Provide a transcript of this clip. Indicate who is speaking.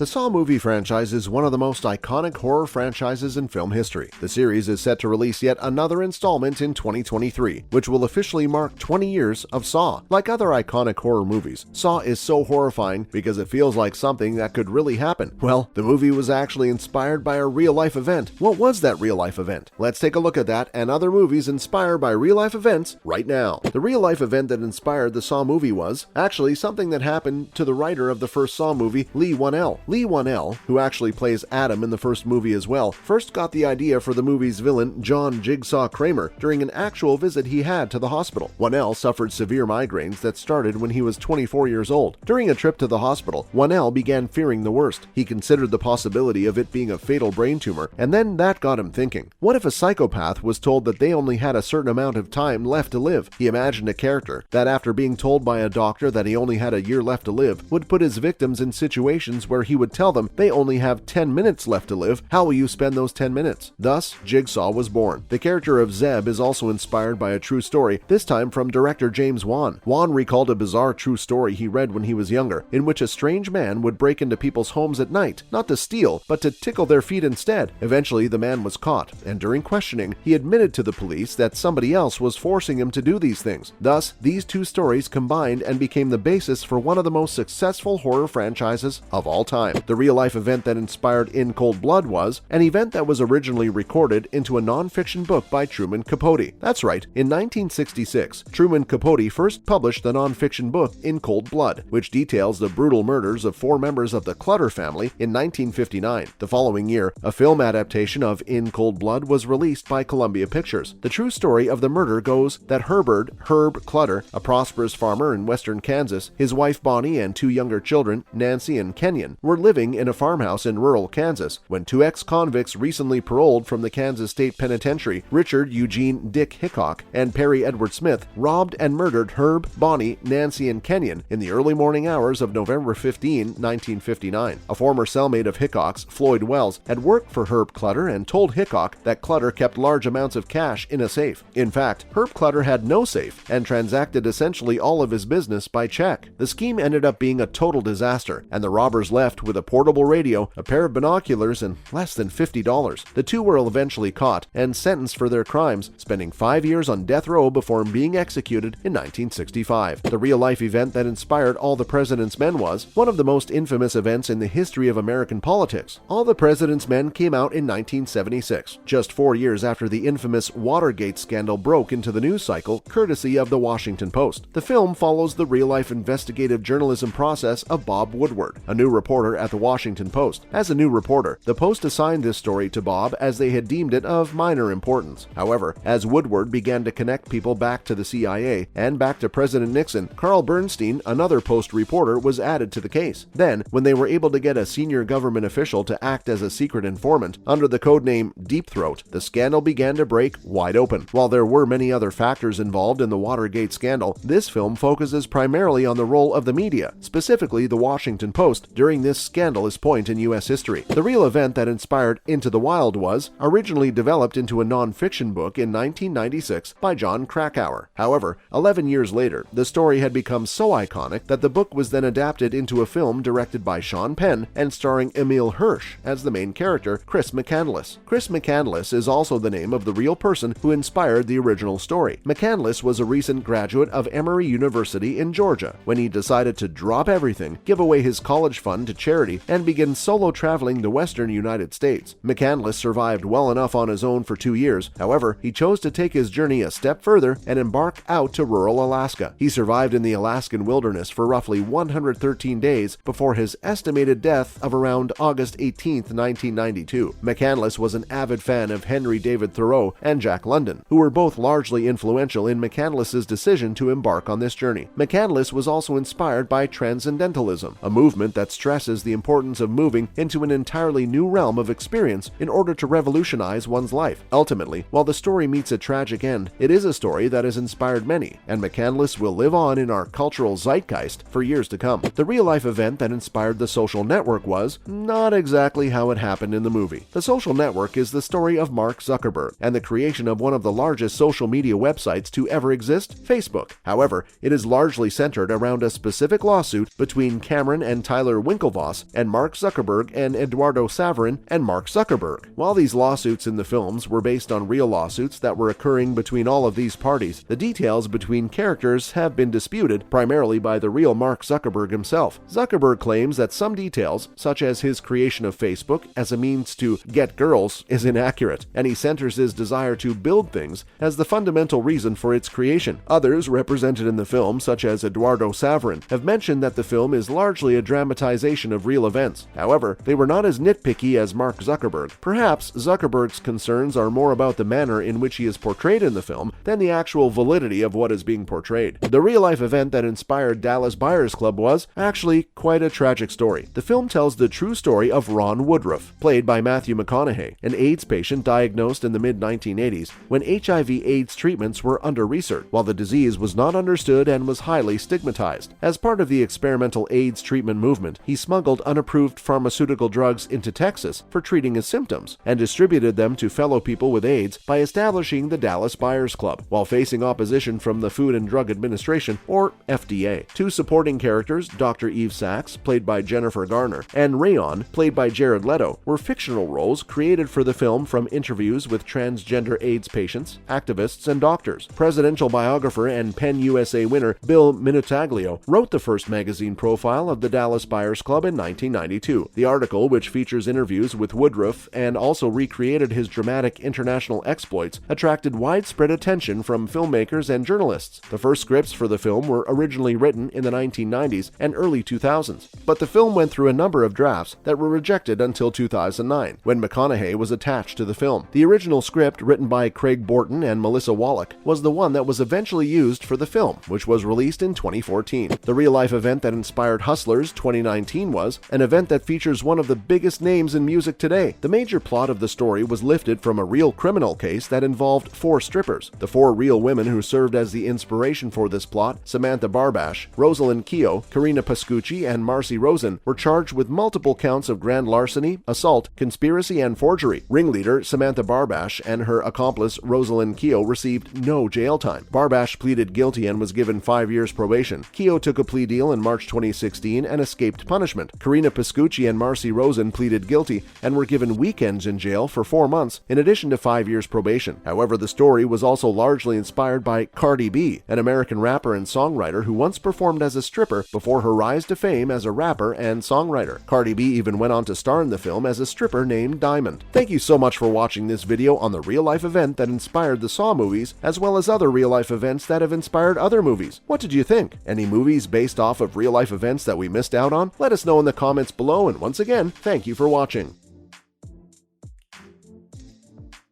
Speaker 1: The Saw movie franchise is one of the most iconic horror franchises in film history. The series is set to release yet another installment in 2023, which will officially mark 20 years of Saw. Like other iconic horror movies, Saw is so horrifying because it feels like something that could really happen. Well, the movie was actually inspired by a real-life event. What was that real-life event? Let's take a look at that and other movies inspired by real-life events right now. The real-life event that inspired the Saw movie was actually something that happened to the writer of the first Saw movie, Leigh Whannell. Leigh Whannell, who actually plays Adam in the first movie as well, first got the idea for the movie's villain, John Jigsaw Kramer, during an actual visit he had to the hospital. Whannell suffered severe migraines that started when he was 24 years old. During a trip to the hospital, Whannell began fearing the worst. He considered the possibility of it being a fatal brain tumor, and then that got him thinking. What if a psychopath was told that they only had a certain amount of time left to live? He imagined a character that, after being told by a doctor that he only had a year left to live, would put his victims in situations where he would tell them they only have 10 minutes left to live. How will you spend those 10 minutes? Thus, Jigsaw was born. The character of Zeb is also inspired by a true story, this time from director James Wan. Wan recalled a bizarre true story he read when he was younger, in which a strange man would break into people's homes at night, not to steal, but to tickle their feet instead. Eventually, the man was caught, and during questioning, he admitted to the police that somebody else was forcing him to do these things. Thus, these two stories combined and became the basis for one of the most successful horror franchises of all time. The real-life event that inspired In Cold Blood was an event that was originally recorded into a non-fiction book by Truman Capote. That's right, in 1966, Truman Capote first published the non-fiction book In Cold Blood, which details the brutal murders of 4 members of the Clutter family in 1959. The following year, a film adaptation of In Cold Blood was released by Columbia Pictures. The true story of the murder goes that Herb Clutter, a prosperous farmer in western Kansas, his wife Bonnie and 2 younger children, Nancy and Kenyon, were living in a farmhouse in rural Kansas when 2 ex-convicts recently paroled from the Kansas State Penitentiary, Richard Eugene Dick Hickok and Perry Edward Smith, robbed and murdered Herb, Bonnie, Nancy, and Kenyon in the early morning hours of November 15, 1959. A former cellmate of Hickok's, Floyd Wells, had worked for Herb Clutter and told Hickok that Clutter kept large amounts of cash in a safe. In fact, Herb Clutter had no safe and transacted essentially all of his business by check. The scheme ended up being a total disaster, and the robbers left with a portable radio, a pair of binoculars, and less than $50. The 2 were eventually caught and sentenced for their crimes, spending 5 years on death row before being executed in 1965. The real-life event that inspired All the President's Men was one of the most infamous events in the history of American politics. All the President's Men came out in 1976, just 4 years after the infamous Watergate scandal broke into the news cycle, courtesy of the Washington Post. The film follows the real-life investigative journalism process of Bob Woodward, a new reporter at the Washington Post. As a new reporter, the Post assigned this story to Bob as they had deemed it of minor importance. However, as Woodward began to connect people back to the CIA and back to President Nixon, Carl Bernstein, another Post reporter, was added to the case. Then, when they were able to get a senior government official to act as a secret informant under the codename Deep Throat, the scandal began to break wide open. While there were many other factors involved in the Watergate scandal, this film focuses primarily on the role of the media, specifically the Washington Post, during this scandalous point in U.S. history. The real event that inspired Into the Wild was originally developed into a non-fiction book in 1996 by John Krakauer. However, 11 years later, the story had become so iconic that the book was then adapted into a film directed by Sean Penn and starring Emile Hirsch as the main character, Chris McCandless. Chris McCandless is also the name of the real person who inspired the original story. McCandless was a recent graduate of Emory University in Georgia when he decided to drop everything, give away his college fund to charity, and begin solo traveling the western United States. McCandless survived well enough on his own for 2 years. However, he chose to take his journey a step further and embark out to rural Alaska. He survived in the Alaskan wilderness for roughly 113 days before his estimated death of around August 18, 1992. McCandless was an avid fan of Henry David Thoreau and Jack London, who were both largely influential in McCandless's decision to embark on this journey. McCandless was also inspired by Transcendentalism, a movement that stresses the importance of moving into an entirely new realm of experience in order to revolutionize one's life. Ultimately, while the story meets a tragic end, it is a story that has inspired many, and McCandless will live on in our cultural zeitgeist for years to come. The real-life event that inspired The Social Network was not exactly how it happened in the movie. The Social Network is the story of Mark Zuckerberg and the creation of one of the largest social media websites to ever exist, Facebook. However, it is largely centered around a specific lawsuit between Cameron and Tyler Winklevoss boss, and Mark Zuckerberg and Eduardo Saverin and Mark Zuckerberg. While these lawsuits in the films were based on real lawsuits that were occurring between all of these parties, the details between characters have been disputed, primarily by the real Mark Zuckerberg himself. Zuckerberg claims that some details, such as his creation of Facebook as a means to get girls, is inaccurate, and he centers his desire to build things as the fundamental reason for its creation. Others represented in the film, such as Eduardo Saverin, have mentioned that the film is largely a dramatization of real events. However, they were not as nitpicky as Mark Zuckerberg. Perhaps Zuckerberg's concerns are more about the manner in which he is portrayed in the film than the actual validity of what is being portrayed. The real-life event that inspired Dallas Buyers Club was actually quite a tragic story. The film tells the true story of Ron Woodruff, played by Matthew McConaughey, an AIDS patient diagnosed in the mid-1980s when HIV/AIDS treatments were under-researched, while the disease was not understood and was highly stigmatized. As part of the experimental AIDS treatment movement, he smuggled unapproved pharmaceutical drugs into Texas for treating his symptoms and distributed them to fellow people with AIDS by establishing the Dallas Buyers Club, while facing opposition from the Food and Drug Administration, or FDA. Two supporting characters, Dr. Eve Sachs, played by Jennifer Garner, and Rayon, played by Jared Leto, were fictional roles created for the film from interviews with transgender AIDS patients, activists, and doctors. Presidential biographer and PEN USA winner Bill Minutaglio wrote the first magazine profile of the Dallas Buyers Club in 1992. The article, which features interviews with Woodruff and also recreated his dramatic international exploits, attracted widespread attention from filmmakers and journalists. The first scripts for the film were originally written in the 1990s and early 2000s, but the film went through a number of drafts that were rejected until 2009, when McConaughey was attached to the film. The original script, written by Craig Borton and Melissa Wallach, was the one that was eventually used for the film, which was released in 2014. The real-life event that inspired Hustlers 2019 was an event that features one of the biggest names in music today. The major plot of the story was lifted from a real criminal case that involved 4 strippers. The 4 real women who served as the inspiration for this plot, Samantha Barbash, Rosalind Keough, Karina Pascucci, and Marcy Rosen, were charged with multiple counts of grand larceny, assault, conspiracy, and forgery. Ringleader Samantha Barbash and her accomplice Rosalind Keough received no jail time. Barbash pleaded guilty and was given 5 years probation. Keough took a plea deal in March 2016 and escaped punishment. Karina Pascucci and Marcy Rosen pleaded guilty and were given weekends in jail for 4 months, in addition to 5 years probation. However, the story was also largely inspired by Cardi B, an American rapper and songwriter who once performed as a stripper before her rise to fame as a rapper and songwriter. Cardi B even went on to star in the film as a stripper named Diamond. Thank you so much for watching this video on the real-life event that inspired the Saw movies, as well as other real-life events that have inspired other movies. What did you think? Any movies based off of real-life events that we missed out on? Let us know in the comments below, and once again, thank you for watching.